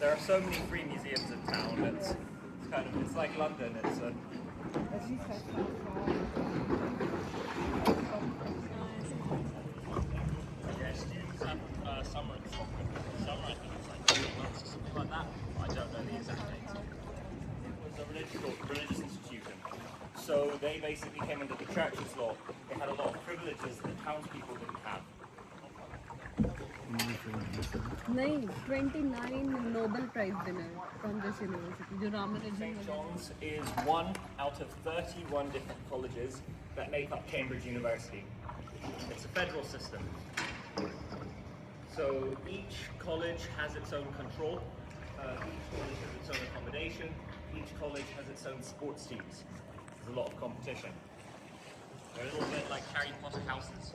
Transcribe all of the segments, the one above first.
There are so many free museums in town. It's like London. Yeah, students have summer in Scotland. Summer, I think it's like 3 months or something like that. I don't know the exact date. It was a religious institution. So they basically came under the church's law. They had a lot of privileges that townspeople didn't have. 29 Nobel Prize winner from this university. St. John's is one out of 31 different colleges that make up Cambridge University. It's a federal system. So each college has its own control, each college has its own accommodation, each college has its own sports teams. There's a lot of competition. They're a little bit like Harry Potter houses.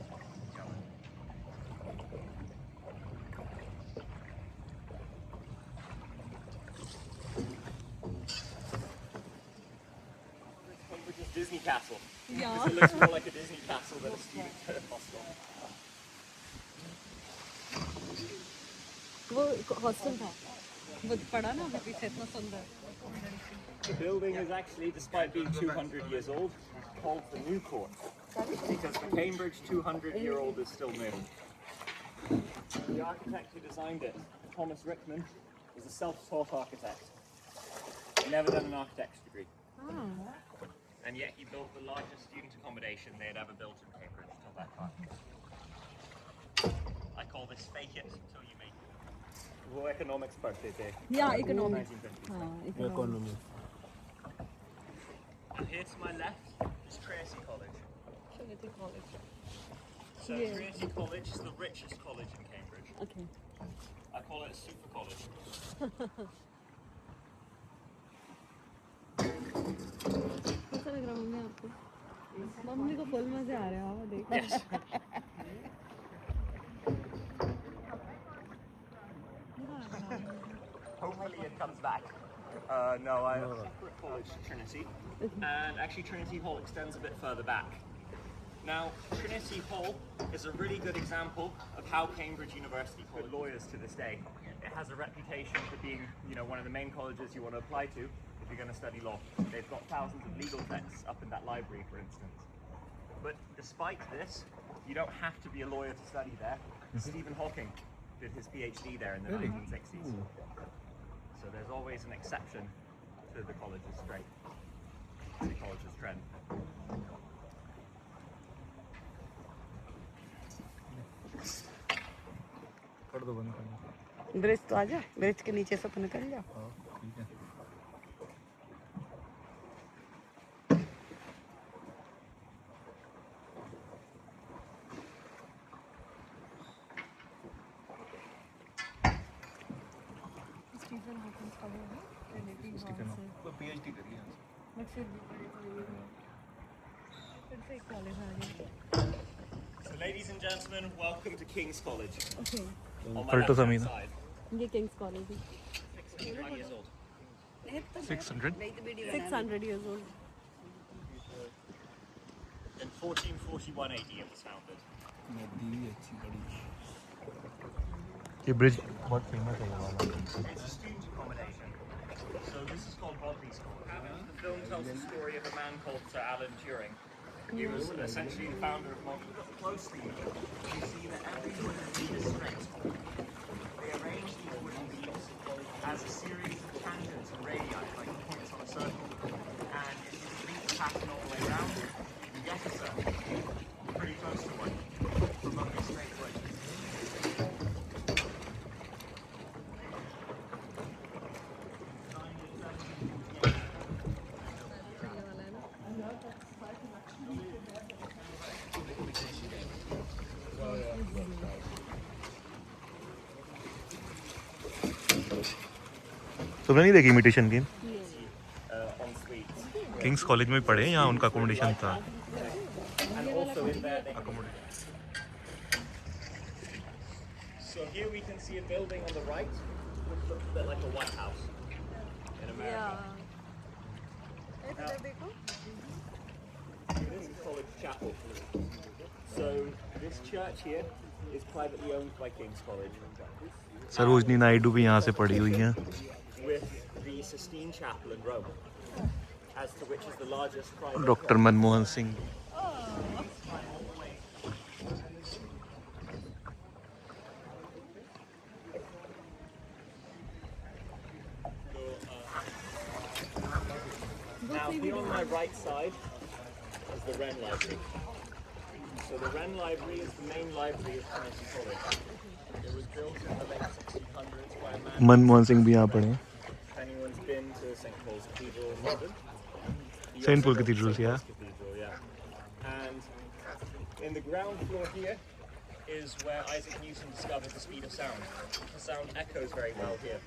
Cambridge's Disney Castle. Yeah. It looks more like a Disney castle than a student hostel. वो hostel था वो पढ़ा ना अभी पीछे इतना सुंदर. The building is actually, despite being 200 years old, called the New Court. Because for Cambridge, 200-year-old is still new. The architect who designed it, Thomas Rickman, was a self-taught architect. He never done an architect's degree. And yet he built the largest student accommodation they had ever built in Cambridge till that time. I call this fake it until you make it. वो economics पढ़ते थे. Yeah, economics. 1950s. Economy. And here to my left is Trinity College. Trinity College. So Yeah. Trinity College is the richest college in Cambridge. Okay. I call it a super college. कैसा लग रहा mummy आपको? Mummy को full मजे आ रहे हैं आप देखो. Yes. Hopefully it comes back. No, I have a separate college, Trinity. And actually Trinity Hall extends a bit further back. Now, Trinity Hall is a really good example of how Cambridge University call lawyers to this day. It has a reputation for being, one of the main colleges you want to apply to if you're going to study law. They've got thousands of legal texts up in that library, for instance. But despite this, you don't have to be a lawyer to study there. Stephen Hawking did his PhD there in the 1960s. So there's always an exception to the college's trend. कर दो बंद करना. Bridge तो आ जा, bridge के नीचे से तो निकल जा. हाँ, ठीक है. स्टीफन हॉकिंस का वो है ट्रिनिटी हॉल से. वो PhD करी है. बट फिर भी फिर से एक कॉलेज आ गया. So ladies and gentlemen, welcome to King's College. Okay. On my Photo left-hand Samina. side. ये किंग्स कॉलेज है. 600 years old. 600. 600 years old. In 1441 AD it was founded. नदी अच्छी बड़ी. ये ब्रिज बहुत फेमस है ये वाला. It's a student accommodation. So this is called Bodley's Court. The film tells the story of a man called Sir Alan Turing. He was essentially the founder of modern. Closely, you see that every wooden beam is straight. They arrange these wooden beams as a series of tangents and radii, like points on a circle. And if you repeat the pattern all the way around, you get a circle. Pretty close to one. Remotely straight away. तुमने नहीं देखी imitation game? On suites. Kings college में पढ़े यहाँ उनका accommodation था. And also in there, they So here we can see a building on the right, which looks a bit like a White House in America. This is College Chapel. So this church here is privately owned by King's College, Sarojini Naidu भी यहाँ से पढ़ी हुई हैं. with the Sistine Chapel in Rome, as to which is the largest private. Doctor Manmohan Singh. Now, here on my right side is the Wren Library. So the Wren Library is the main library of Trinity College. It was built in the late 1600s by a man. Manmohan Singh भी यहाँ पढ़े. If anyone's been to St. Paul's Cathedral in London. you St. also Paul go to Cathedral, St. yeah. Paul's Cathedral, yeah. And in the ground floor here is where Isaac Newton discovered the speed of sound. The sound echoes very well here.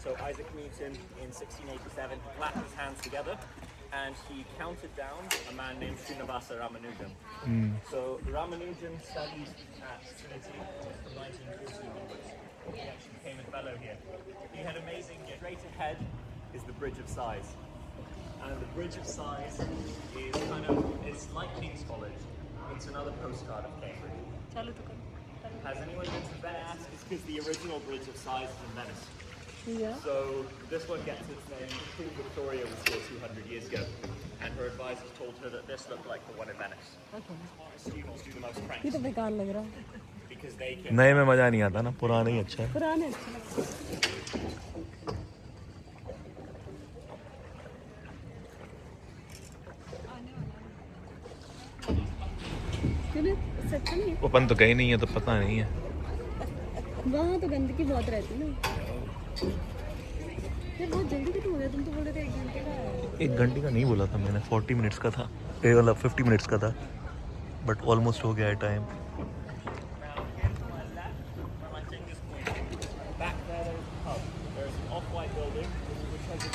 So Isaac Newton in 1687 clapped his hands together and he counted down a man named Srinivasa Ramanujan. So Ramanujan studied at Trinity from 1914 onwards. He actually became a fellow here. He had amazing, straight ahead is the Bridge of Sighs. And the Bridge of Sighs is it's like King's College. It's another postcard of Cambridge. Has anyone been to Venice? It's because the original Bridge of Sighs is in Venice. Yeah. So this one gets its name. Queen Victoria was here 200 years ago, and her advisors told her that this looked like the one in Venice. Okay. Students do the most ये pranks तो बेकार लग रहा है. because they can. नए में मजा नहीं आता ना, पुराना ही अच्छा है. पुराने अच्छे लगते हैं. क्यों सच नहीं है? अपन तो गए नहीं है तो पता नहीं है. वहाँ तो गंदगी बहुत रहती है ना. यार बहुत जल्दी खत्म हो गया. तुम तो बोल रहे थे 1 घंटे का है. 1 घंटे का नहीं बोला था मैंने, 40 मिनट्स का था. मतलब 50 मिनट्स का था, बट ऑलमोस्ट हो गया है time. Now, here to my left, where my finger's pointing, back there there's a pub. There's an off-white building which has a